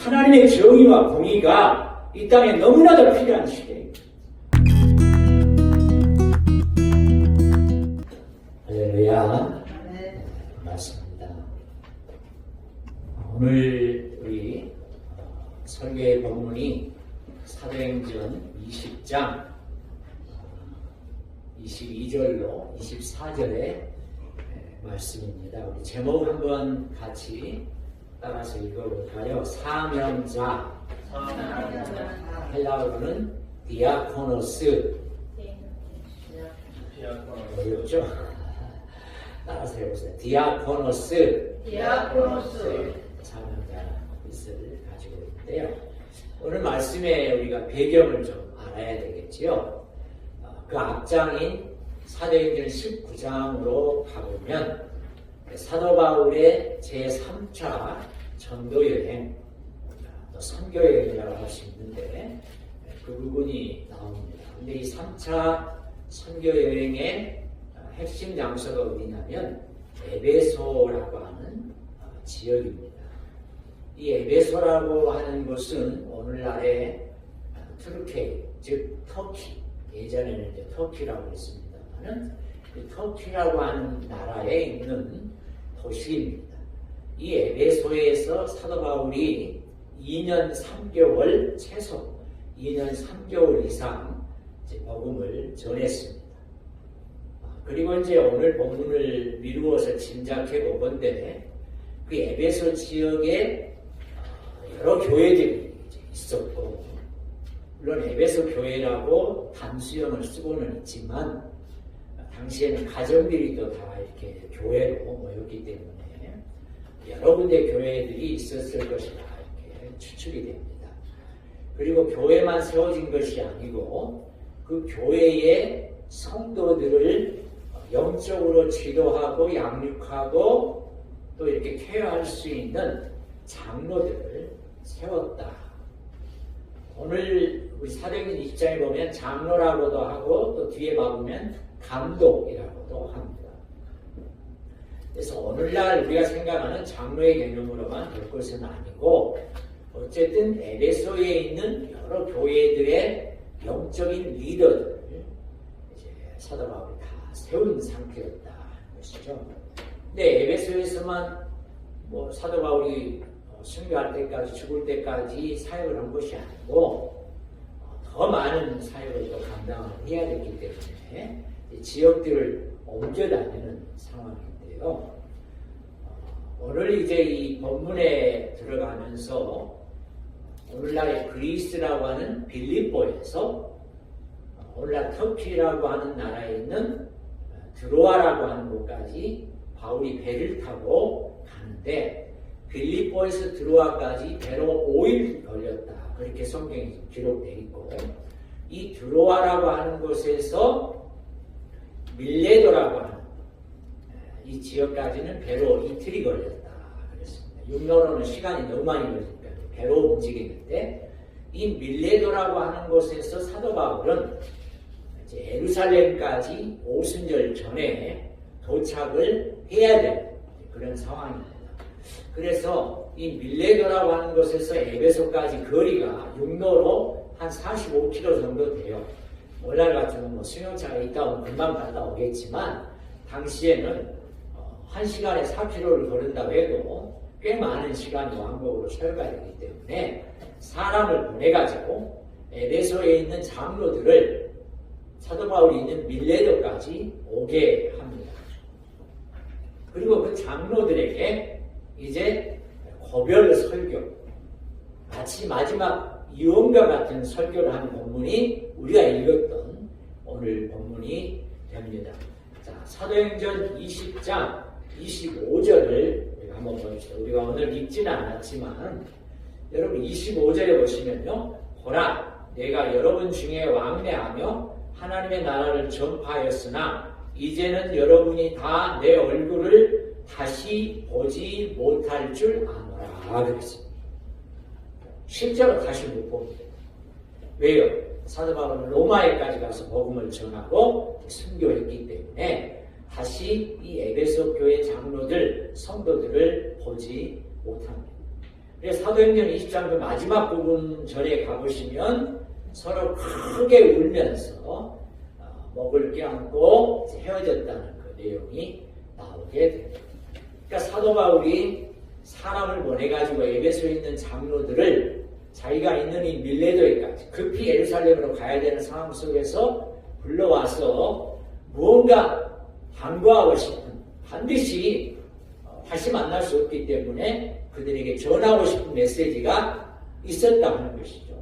하나님의 정의와 공의가 이 땅에 너무나도 필요한 시대입니다. 할렐루야. 네. 반갑습니다. 오늘 우리 설교의 본문이 사도행전 20장 22절로 24절의 말씀입니다. 우리 제목 한번 같이 따라서 읽어볼까요? 사명자. 헬라어로는 디아코노스. 어렵죠? 따라서 해보세요. 디아코노스. 사명자 뜻을 가지고 있는데요. 오늘 말씀에 우리가 배경을 좀 알아야 되겠지요. 그 앞장인 사도행전 19장으로 가보면 사도 바울의 제3차 전도여행, 또 선교여행이라고 할 수 있는데 그 부분이 나옵니다. 근데 이 3차 선교여행의 핵심 장소가 어디냐면 에베소라고 하는 지역입니다. 이 에베소라고 하는 곳은 오늘날의 투르케이, 즉 터키, 예전에는 이제 터키라고 했습니다만은 그 터키라고 하는 나라에 있는 도시입니다. 이 에베소에서 사도 바울이 2년 3개월, 최소 2년 3개월 이상 이제 복음을 전했습니다. 그리고 이제 오늘 본문을 미루어서 짐작해 보건대 그 에베소 지역에 여러 교회들이 있었고, 물론 에베소 교회라고 단수형을 쓰고는 있지만 당시에는 가정들이 또 다 이렇게 교회로 모였기 때문에 여러 군데 교회들이 있었을 것이다 이렇게 추측이 됩니다. 그리고 교회만 세워진 것이 아니고 그 교회의 성도들을 영적으로 지도하고 양육하고 또 이렇게 케어할 수 있는 장로들을 세웠다. 오늘 우리 사도행전 20장에 보면 장로라고도 하고 또 뒤에 봐보면 감독이라고도 합니다. 그래서 오늘날 우리가 생각하는 장로의 개념으로만 볼 것은 아니고 어쨌든 에베소에 있는 여러 교회들의 영적인 리더들을 이제 사도 바울이 다 세운 상태였다 하는 것이죠. 근데 에베소에서만 뭐 사도 바울이 순교할 때까지 죽을 때까지 사역을 한 것이 아니고 더 많은 사역을 또 감당을 해야 됐기 때문에 지역들을 옮겨 다니는 상황인데요. 오늘 이제 이 본문에 들어가면서 오늘날 그리스라고 하는 빌립보에서 오늘날 터키라고 하는 나라에 있는 드로아라고 하는 곳까지 바울이 배를 타고 가는데 빌립보에서 드로아까지 배로 5일 걸렸다. 그렇게 성경에 기록되어 있고 이 드로아라고 하는 곳에서 밀레도라고 하는 이 지역까지는 배로 이틀이 걸렸다. 그랬습니다. 육로로는 시간이 너무 많이 걸리니까 배로 움직이는데 이 밀레도라고 하는 곳에서 사도 바울은 이제 예루살렘까지 오순절 전에 도착을 해야 되는 그런 상황입니다. 그래서 이 밀레도라고 하는 곳에서 에베소까지 거리가 육로로 한 45km 정도 돼요. 오늘날 같으면 뭐 승용차가 있다 오면 금방 갔다 오겠지만 당시에는 1시간에 4km를 걸은다고 해도 꽤 많은 시간이 왕복으로 소요가 되기 때문에 사람을 보내가지고 에베소에 있는 장로들을 사도 바울이 있는 밀레도까지 오게 합니다. 그리고 그 장로들에게 이제 고별 설교, 마치 마지막 유언과 같은 설교를 하는 본문이 우리가 읽었던 오늘 본문이 됩니다. 자, 사도행전 20장 25절을 한번 보십시다. 우리가 오늘 읽지는 않았지만 여러분 25절에 보시면요. 보라, 내가 여러분 중에 왕래하며 하나님의 나라를 전파하였으나 이제는 여러분이 다 내 얼굴을 다시 보지 못할 줄 아노라 그랬습니다. 실제로 다시 못 봅니다. 왜요? 사도 바울은 로마에까지 가서 복음을 전하고 순교했기 때문에 다시 이 에베소 교회 장로들, 성도들을 보지 못합니다. 그래서 사도행전 20장 그 마지막 부분 절에 가보시면 서로 크게 울면서 목을 껴안고 헤어졌다는 그 내용이 나오게 됩니다. 그러니까 사도 바울이 사람을 보내가지고 에베소에 있는 장로들을 자기가 있는 이 밀레도에까지 급히 예루살렘으로 가야 되는 상황 속에서 불러와서 무언가 당부하고 싶은, 반드시 다시 만날 수 없기 때문에 그들에게 전하고 싶은 메시지가 있었다는 것이죠.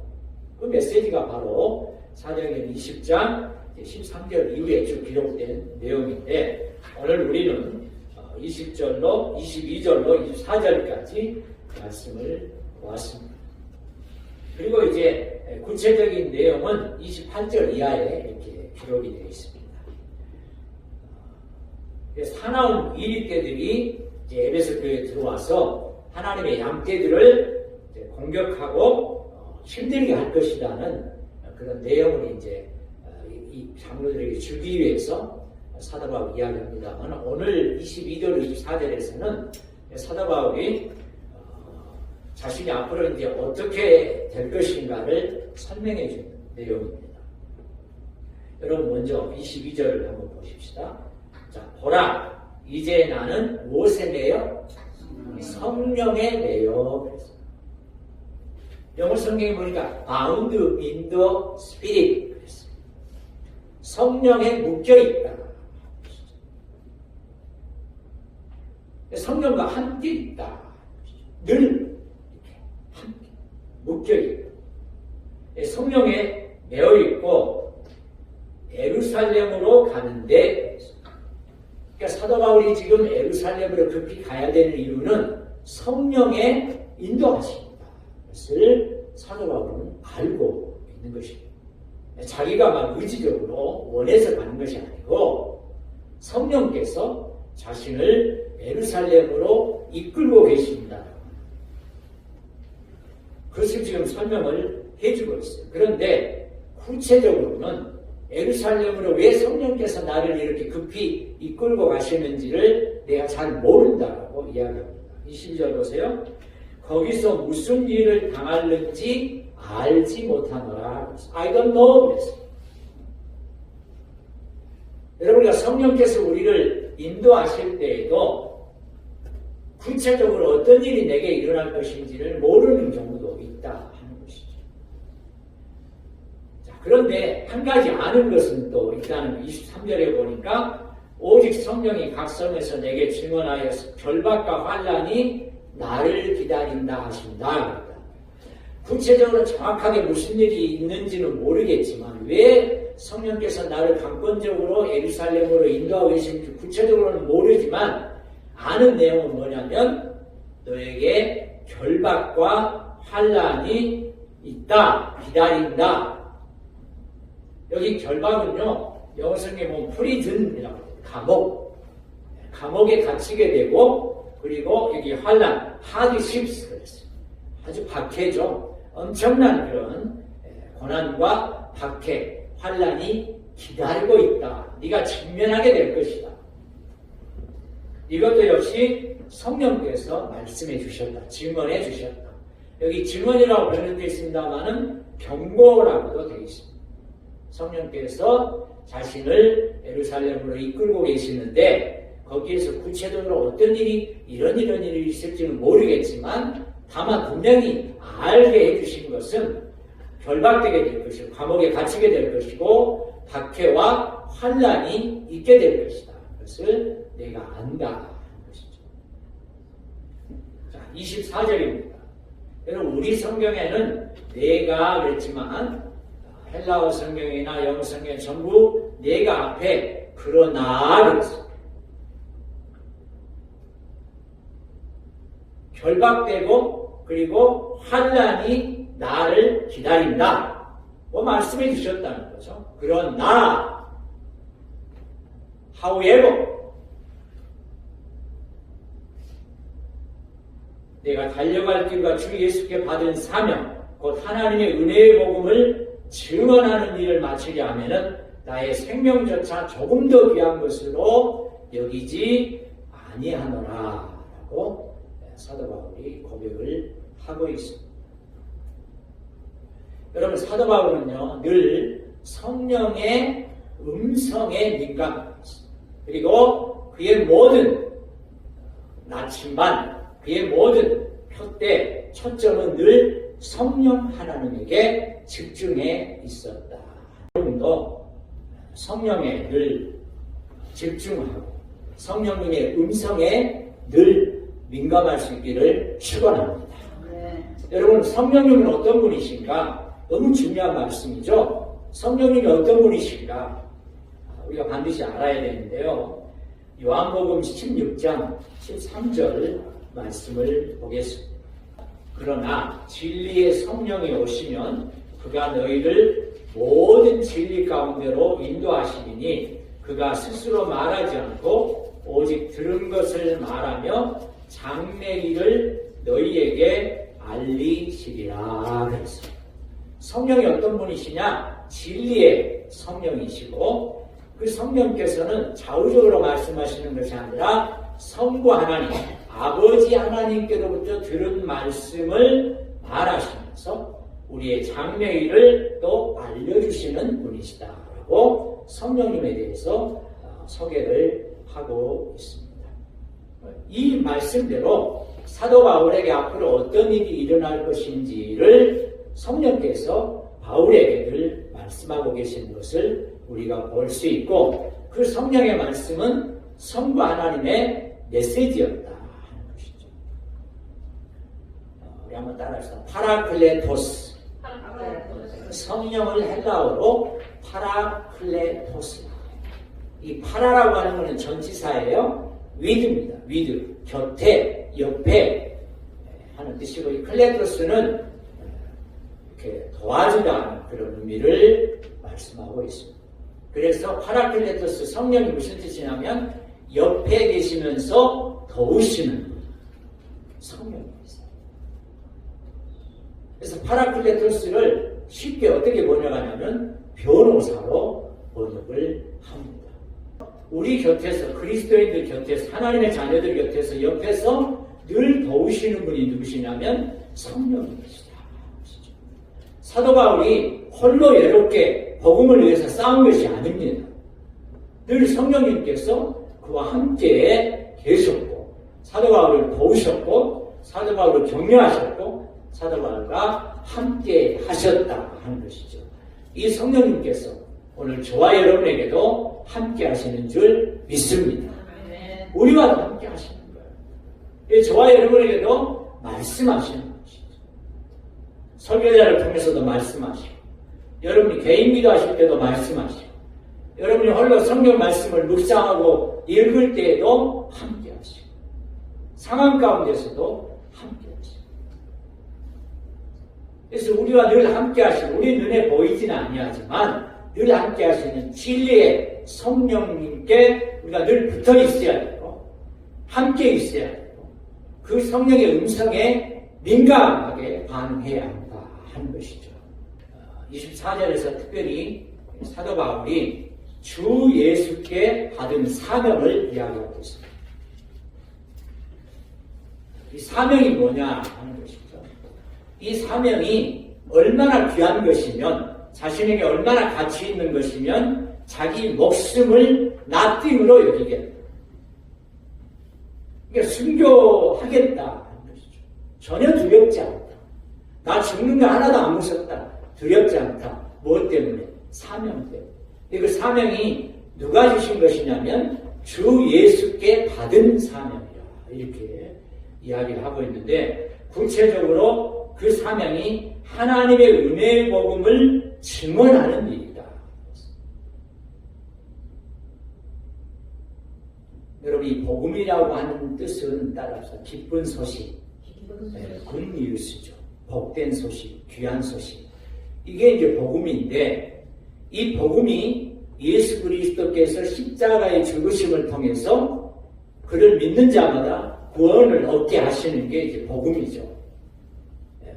그 메시지가 바로 사도행전 20장 13절 이후에 쭉 기록된 내용인데, 오늘 우리는 20절로 22절로 24절까지 말씀을 보았습니다. 그리고 이제 구체적인 내용은 28절 이하에 이렇게 기록이 되어 있습니다. 사나운 이립개들이 에베소 교회에 들어와서 하나님의 양떼들을 공격하고 힘들게 할 것이라는 그런 내용을 이제 이 장로들에게 주기 위해서 사도 바울이 이야기합니다만, 오늘 22절, 24절에서는 사도 바울이 자신이 앞으로 이제 어떻게 될 것인가를 설명해 주는 내용입니다. 여러분 먼저 22절을 한번 보십시다. 자, 보라, 이제 나는 무엇에 매여? 성령에 매여. 영어 성경에 보니까 bound in the spirit. 성령에 묶여있다. 성령과 함께 있다. 늘 함께 묶여있다. 성령에 매어있고 예루살렘으로 가는데, 그러니까 사도 바울이 지금 예루살렘으로 급히 가야 되는 이유는 성령의 인도하십니다. 그것을 사도 바울은 알고 있는 것입니다. 자기가 막 의지적으로 원해서 가는 것이 아니고 성령께서 자신을 예루살렘으로 이끌고 계십니다. 그것을 지금 설명을 해주고 있어요. 그런데 구체적으로는 예루살렘으로 왜 성령께서 나를 이렇게 급히 이끌고 가시는지를 내가 잘 모른다고 이야기합니다. 22절 보세요. 거기서 무슨 일을 당할는지 알지 못하노라. I don't know. 그랬어요. 여러분과 성령께서 우리를 인도하실 때에도 구체적으로 어떤 일이 내게 일어날 것인지를 모르는 경우도 있다 하는 것이죠. 자, 그런데 한 가지 아는 것은 또 있다는 23절에 보니까 오직 성령이 각 성에서 내게 증언하여 결박과 환난이 나를 기다린다 하신다. 구체적으로 정확하게 무슨 일이 있는지는 모르겠지만 왜 성령께서 나를 강권적으로 예루살렘으로 인도하고 계신지 구체적으로는 모르지만 아는 내용은 뭐냐면 너에게 결박과 환난이 있다, 기다린다. 여기 결박은요, 영어 성경에 보면 프리즌이라고 해요. 감옥에 갇히게 되고, 그리고 여기 환난, 하드십스 그랬어요. 아주 박해죠. 엄청난 그런 고난과 박해, 환난이 기다리고 있다. 네가 직면하게 될 것이다. 이것도 역시 성령께서 말씀해 주셨다. 증언해 주셨다. 여기 증언이라고 번역되어 있습니다만은 경고라고도 되어 있습니다. 성령께서 자신을 예루살렘으로 이끌고 계시는데 거기에서 구체적으로 어떤 일이 이런 일이 있을지는 모르겠지만 다만 분명히 알게 해주신 것은 결박되게 될 것이고 감옥에 갇히게 될 것이고 박해와 환난이 있게 될 것이다. 그것을 내가 안다 하는 것이죠. 자, 24절입니다. 여러분 우리 성경에는 내가 그랬지만 헬라어 성경이나 영어 성경 전부 내가 앞에 그러나 그랬어요. 결박되고 그리고 환난이 나를 기다린다. 뭐 말씀해 주셨다는 거죠. 그러나 however 내가 달려갈 길과 주 예수께 받은 사명 곧 하나님의 은혜의 복음을 증언하는 일을 마치려 하면은 나의 생명조차 조금 더 귀한 것으로 여기지 아니하노라 라고 사도 바울이 고백을 하고 있습니다. 여러분, 사도 바울은요, 늘 성령의 음성에 민감합니다. 그리고 그의 모든 나침반, 그의 모든 표대, 초점은 늘 성령 하나님에게 집중해 있었다. 여러분도 성령에 늘 집중하고 성령님의 음성에 늘 민감할 수 있기를 축원합니다. 여러분, 성령님은 어떤 분이신가? 너무 중요한 말씀이죠. 성령님이 어떤 분이신가? 우리가 반드시 알아야 되는데요. 요한복음 16장 13절 말씀을 보겠습니다. 그러나 진리의 성령이 오시면 그가 너희를 모든 진리 가운데로 인도하시리니 그가 스스로 말하지 않고 오직 들은 것을 말하며 장래 일을 너희에게 알리시리라 그랬습니다. 성령이 어떤 분이시냐? 진리의 성령이시고 그 성령께서는 좌우적으로 말씀하시는 것이 아니라 성부 하나님, 아버지 하나님께로부터 들은 말씀을 말하시면서 우리의 장래일을 또 알려주시는 분이시다라고 성령님에 대해서 소개를 하고 있습니다. 이 말씀대로 사도 바울에게 앞으로 어떤 일이 일어날 것인지를 성령께서 바울에게 늘 말씀하고 계시는 것을 우리가 볼 수 있고 그 성령의 말씀은 성부 하나님의 메시지였다 하는 것이죠. 우리 한번 따라합시다. 파라클레토스. 성령을 헬라어로 파라클레토스. 이 파라라고 하는 것은 전치사예요. 위드입니다. 위드. 곁에, 옆에 하는 뜻이고 이 클레토스는 이렇게 도와주다 하는 그런 의미를 말씀하고 있습니다. 그래서 파라클레토스 성령이 무슨 뜻이냐면 옆에 계시면서 도우시는 분. 성령입니다. 그래서 파라클레토스를 쉽게 어떻게 번역하냐면 변호사로 번역을 합니다. 우리 곁에서 그리스도인들 곁에서 하나님의 자녀들 곁에서 옆에서 늘 도우시는 분이 누구시냐면 성령이시다. 사도 바울이 홀로 외롭게 복음을 위해서 싸운 것이 아닙니다. 늘 성령님께서 그와 함께 계셨고 사도 바울을 도우셨고 사도 바울을 격려하셨고 사도 바울과 함께 하셨다 하는 것이죠. 이 성령님께서 오늘 저와 여러분에게도 함께 하시는 줄 믿습니다. 우리와도 함께 하시는 거예요. 저와 여러분에게도 말씀하시는 것이죠. 설교자를 통해서도 말씀하시고 여러분이 개인 기도하실 때도 말씀하시고 여러분이 홀로 성경 말씀을 묵상하고 읽을 때에도 함께 하시고 상황 가운데서도 함께 하시고 그래서 우리와 늘 함께 하시고 우리 눈에 보이지는 아니하지만 늘 함께 하시는 진리의 성령님께 우리가 늘 붙어 있어야 되고 함께 있어야 되고 그 성령의 음성에 민감하게 반응해야 한다 하는 것이죠. 24절에서 특별히 사도 바울이 주 예수께 받은 사명을 이야기하고 있습니다. 이 사명이 뭐냐 하는 것이죠. 이 사명이 얼마나 귀한 것이면 자신에게 얼마나 가치 있는 것이면 자기 목숨을 낫띵으로 여기겠다. 그러니까 순교하겠다 하는 것이죠. 전혀 두렵지 않다. 나 죽는 거 하나도 안 무섭다. 두렵지 않다. 무엇 때문에? 사명 때문에. 그 사명이 누가 주신 것이냐면 주 예수께 받은 사명이라 이렇게 이야기를 하고 있는데 구체적으로 그 사명이 하나님의 은혜의 복음을 증언하는 일이다. 여러분 이 복음이라고 하는 뜻은 따라서 기쁜 소식, 굿뉴스죠. 복된 소식, 귀한 소식. 이게 이제 복음인데 이 복음이 예수 그리스도께서 십자가의 죽으심을 통해서 그를 믿는 자마다 구원을 얻게 하시는 게 이제 복음이죠.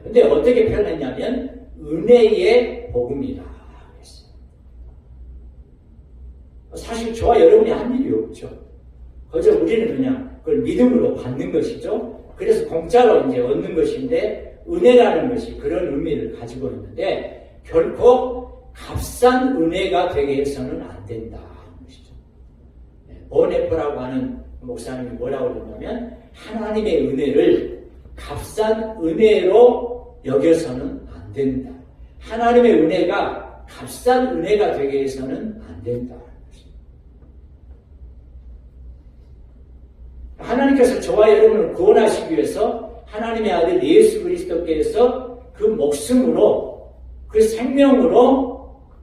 근데 어떻게 표현했냐면 은혜의 복음이다. 사실 저와 여러분이 한 일이 없죠. 그저 우리는 그냥 그걸 믿음으로 받는 것이죠. 그래서 공짜로 이제 얻는 것인데 은혜라는 것이 그런 의미를 가지고 있는데 결코 값싼 은혜가 되게 해서는 안 된다 하는 것이죠. 보네퍼라고 하는 목사님이 뭐라고 그러냐면 하나님의 은혜를 값싼 은혜로 여겨서는 안 된다. 하나님의 은혜가 값싼 은혜가 되게 해서는 안 된다. 하나님께서 저와 여러분을 구원하시기 위해서 하나님의 아들 예수 그리스도께서 그 목숨으로 그 생명으로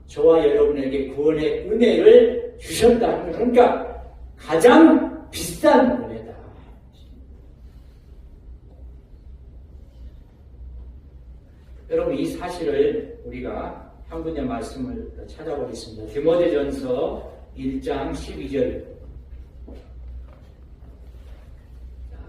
저와 여러분에게 구원의 은혜를 주셨다는 거예요. 그러니까 가장 비싼 은혜다. 여러분 이 사실을 우리가 한 군데 말씀을 찾아보겠습니다. 디모데전서 1장 12절.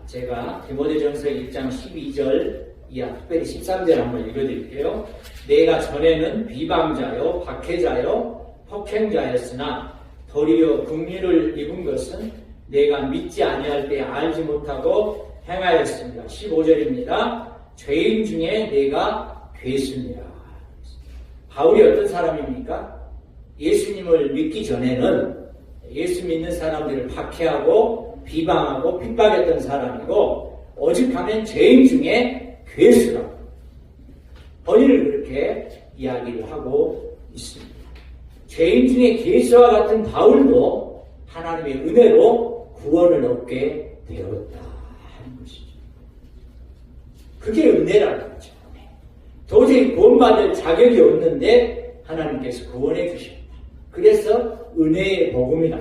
제가 디모데전서 1장 12절 이하 특별히 13절 한번 읽어드릴게요. 내가 전에는 비방자요 박해자요 폭행자였으나 도리어 긍휼을 입은 것은 내가 믿지 아니할 때 알지 못하고 행하였습니다. 15절입니다. 죄인 중에 내가 괴수니라. 바울이 어떤 사람입니까? 예수님을 믿기 전에는 예수 믿는 사람들을 박해하고 비방하고 핍박했던 사람이고 오직하면 죄인 중에 괴수라고 본인을 그렇게 이야기를 하고 있습니다. 죄인 중에 괴수와 같은 바울도 하나님의 은혜로 구원을 얻게 되었다 하는 것이죠. 그게 은혜라는 거죠. 도저히 구원받을 자격이 없는데 하나님께서 구원해 주셨다. 그래서 은혜의 복음이다.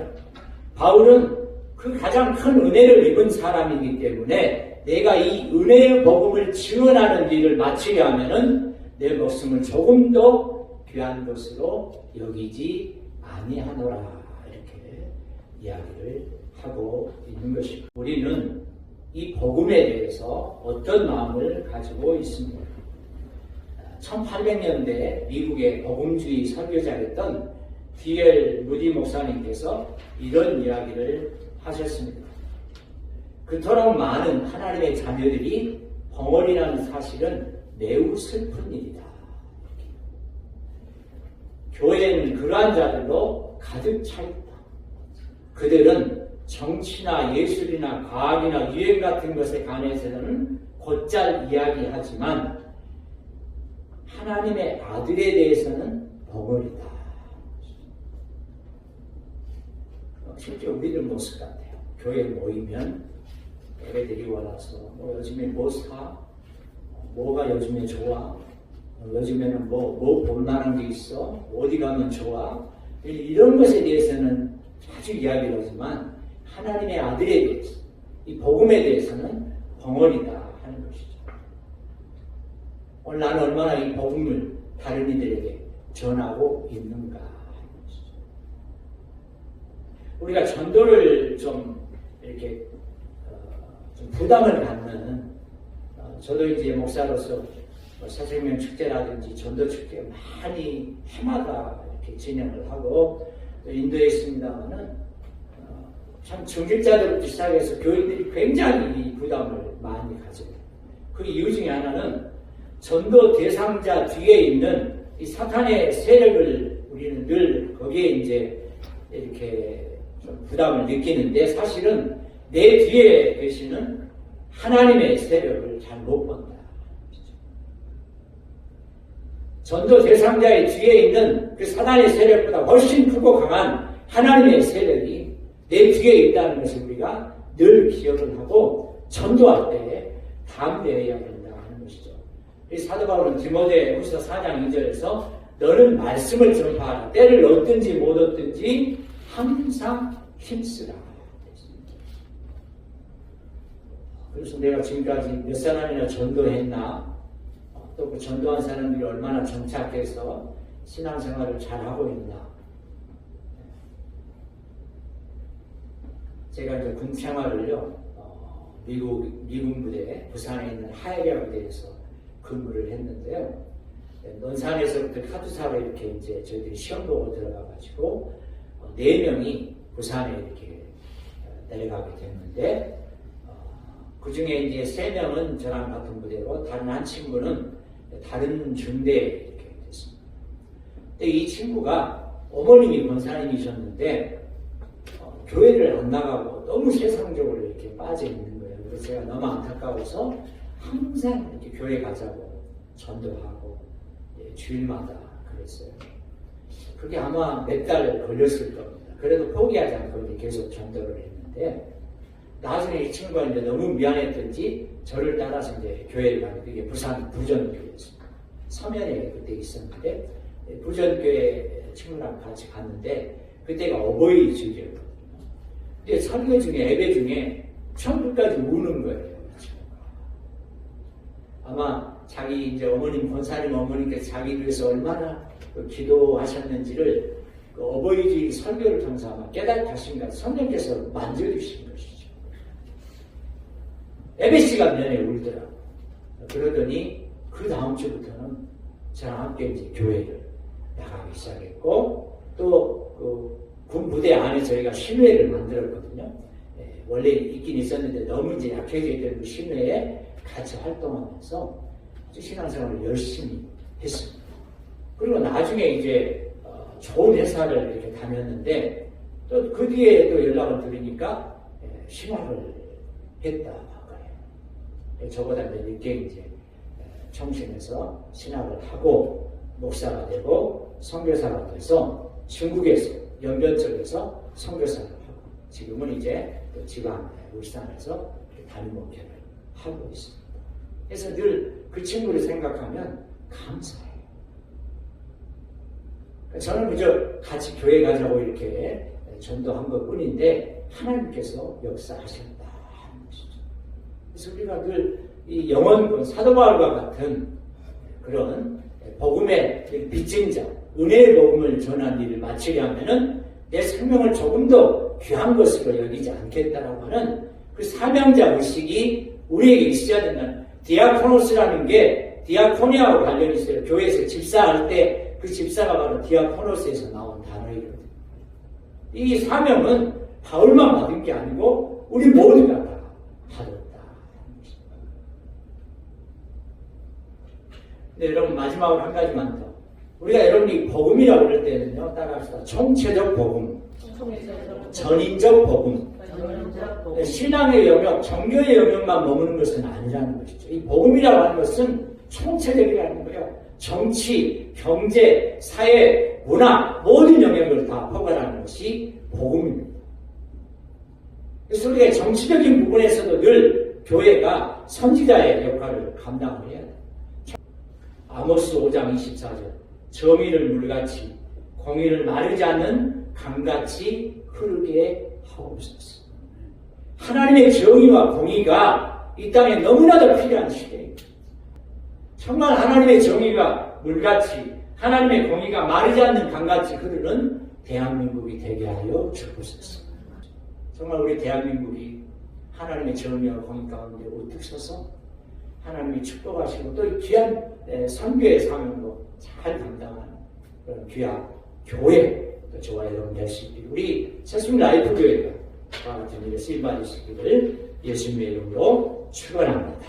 바울은 그 가장 큰 은혜를 입은 사람이기 때문에 내가 이 은혜의 복음을 증언하는 일을 마치려 하면은 내 목숨을 조금 더 귀한 것으로 여기지 아니하노라 이렇게 이야기를 하고 있는 것입니다. 우리는 이 복음에 대해서 어떤 마음을 가지고 있습니까? 1800년대 미국의 복음주의 설교자였던 D.L. 무디 목사님께서 이런 이야기를 하셨습니다. 그토록 많은 하나님의 자녀들이 벙어리라는 사실은 매우 슬픈 일이다. 교회는 그러한 자들로 가득 차 있다. 그들은 정치나 예술이나 과학이나 유행 같은 것에 관해서는 곧잘 이야기하지만 하나님의 아들에 대해서는 벙어리다. 실제 우리들 모습 같아요. 교회에 모이면 애들이 와서 요즘에 뭐 사? 뭐가 요즘에 좋아? 요즘에는 뭐 볼만한 게 있어? 어디 가면 좋아? 이런 것에 대해서는 자주 이야기를 하지만 하나님의 아들에 대해서 이 복음에 대해서는 벙어리다 하는 것이죠. 오늘 나는 얼마나 이 복음을 다른 이들에게 전하고 있는가 하는 것이죠. 우리가 전도를 좀 이렇게 좀 부담을 갖는 저도 이제 목사로서 새생명 축제라든지 전도 축제 많이 해마다 이렇게 진행을 하고 또 인도에 있습니다만은 참 중직자들부터 시작해서 교인들이 굉장히 이 부담을 많이 가져요. 그 이유 중에 하나는 전도 대상자 뒤에 있는 이 사탄의 세력을 우리는 늘 거기에 이제 이렇게 좀 부담을 느끼는데 사실은 내 뒤에 계시는 하나님의 세력을 잘 못 본다. 전도 대상자의 뒤에 있는 그 사단의 세력보다 훨씬 크고 강한 하나님의 세력이 내 뒤에 있다는 것을 우리가 늘 기억을 하고 전도할 때 담대해야 된다 하는 것이죠. 이 사도 바울은 디모데후서 4장 2절에서 너는 말씀을 전파하라. 때를 얻든지 못 얻든지 항상 힘쓰라. 그래서 내가 지금까지 몇 사람이나 전도했나? 또 그 전도한 사람들이 얼마나 정착해서 신앙생활을 잘하고 있나? 제가 이제 군 생활을요, 미군 부대, 부산에 있는 하야리아 부대에서 근무를 했는데요. 논산에서부터 카투사로 이렇게 이제 저희들이 시험 보고 들어가가지고 4명이 부산에 이렇게 내려가게 됐는데, 그 중에 이제 3명은 저랑 같은 부대고 다른 한 친구는 다른 중대에 이렇게 됐습니다. 근데 이 친구가 어머님이 권사님이셨는데 교회를 안 나가고 너무 세상적으로 이렇게 빠져 있는 거예요. 그래서 제가 너무 안타까워서 항상 이렇게 교회 가자고 전도하고 주일마다 그랬어요. 그게 아마 몇 달 걸렸을 겁니다. 그래도 포기하지 않고 계속 전도를 했는데 나중에 이 친구가 이제 너무 미안했던지 저를 따라서 이제 교회를 가는데 이게 부산 부전교회였습니다. 서면에 그때 있었는데 부전교회 친구랑 같이 갔는데 그때가 어버이 주일이었거든요. 근데 설교 중에 예배 중에 처음부터까지 우는 거예요. 아마 자기 이제 어머님 권사님 어머니께서 자기 위해서 얼마나 기도하셨는지를 그 어버이주일 설교를 통해서 아마 깨닫으신가 성령께서 만져주신 것이죠. 예배 시간 내내 울더라고요. 그러더니 그 다음 주부터는 저랑 함께 이제 교회를 나가기 시작했고 또 그 군 부대 안에 저희가 신회를 만들었거든요. 원래 있긴 있었는데 너무 이제 약해져 있던 그 신회에 같이 활동하면서 신앙생활을 열심히 했습니다. 그리고 나중에 이제 좋은 회사를 이렇게 다녔는데 또 그 뒤에 또 연락을 드리니까 신학을 했다 그래요. 저보다 이제 늦게 이제 청신에서 신학을 하고 목사가 되고 선교사가 돼서 중국에서 연변 쪽에서 선교사를 하고 지금은 이제 또 지방 울산에서 담임 목회를 하고 있습니다. 그래서 늘 그 친구를 생각하면 감사해요. 저는 그저 같이 교회 가자고 이렇게 전도한 것 뿐인데 하나님께서 역사하셨다 하는 것이죠. 그래서 우리가 늘 이 영원권 사도 바울과 같은 그런 복음의 빚진 자, 은혜의 복음을 전한 일을 마치려면은 내 생명을 조금 더 귀한 것으로 여기지 않겠다라고 하는 그 사명자 의식이 우리에게 있어야 된다는 디아코노스라는 게 디아코니아와 관련이 있어요. 교회에서 집사할 때 그 집사가 바로 디아코노스에서 나온 단어이거든요. 이 사명은 바울만 받은 게 아니고 우리 모두가 다 받았다. 근데 여러분 마지막으로 한 가지만 더. 우리가 여러분이 복음이라고 그럴 때는요. 따라합시다. 총체적 복음, 전인적 복음, 신앙의 영역, 종교의 영역만 머무는 것은 아니라는 것이죠. 이 복음이라고 하는 것은 총체적이라는 거예요. 정치, 경제, 사회, 문화 모든 영역을 다 포괄하는 것이 복음입니다. 그래서 우리가 정치적인 부분에서도 늘 교회가 선지자의 역할을 감당을 해야 돼요. 아모스 5장 24절 정의를 물같이 공의를 마르지 않는 강같이 흐르게 하옵소서. 하나님의 정의와 공의가 이 땅에 너무나도 필요한 시대입니다. 정말 하나님의 정의가 물같이 하나님의 공의가 마르지 않는 강같이 흐르는 대한민국이 되게 하여 주옵소서. 정말 우리 대한민국이 하나님의 정의와 공의 가운데 우뚝 서서 하나님이 축복하시고 또 귀한 선교의 사명도 잘 감당하는 그런 귀한 교회 또 저와 여러분 될 수 있기를 우리 새순 라이프 교회가 같은 일에 쓰임받으시기를 예수님의 이름으로 축원합니다.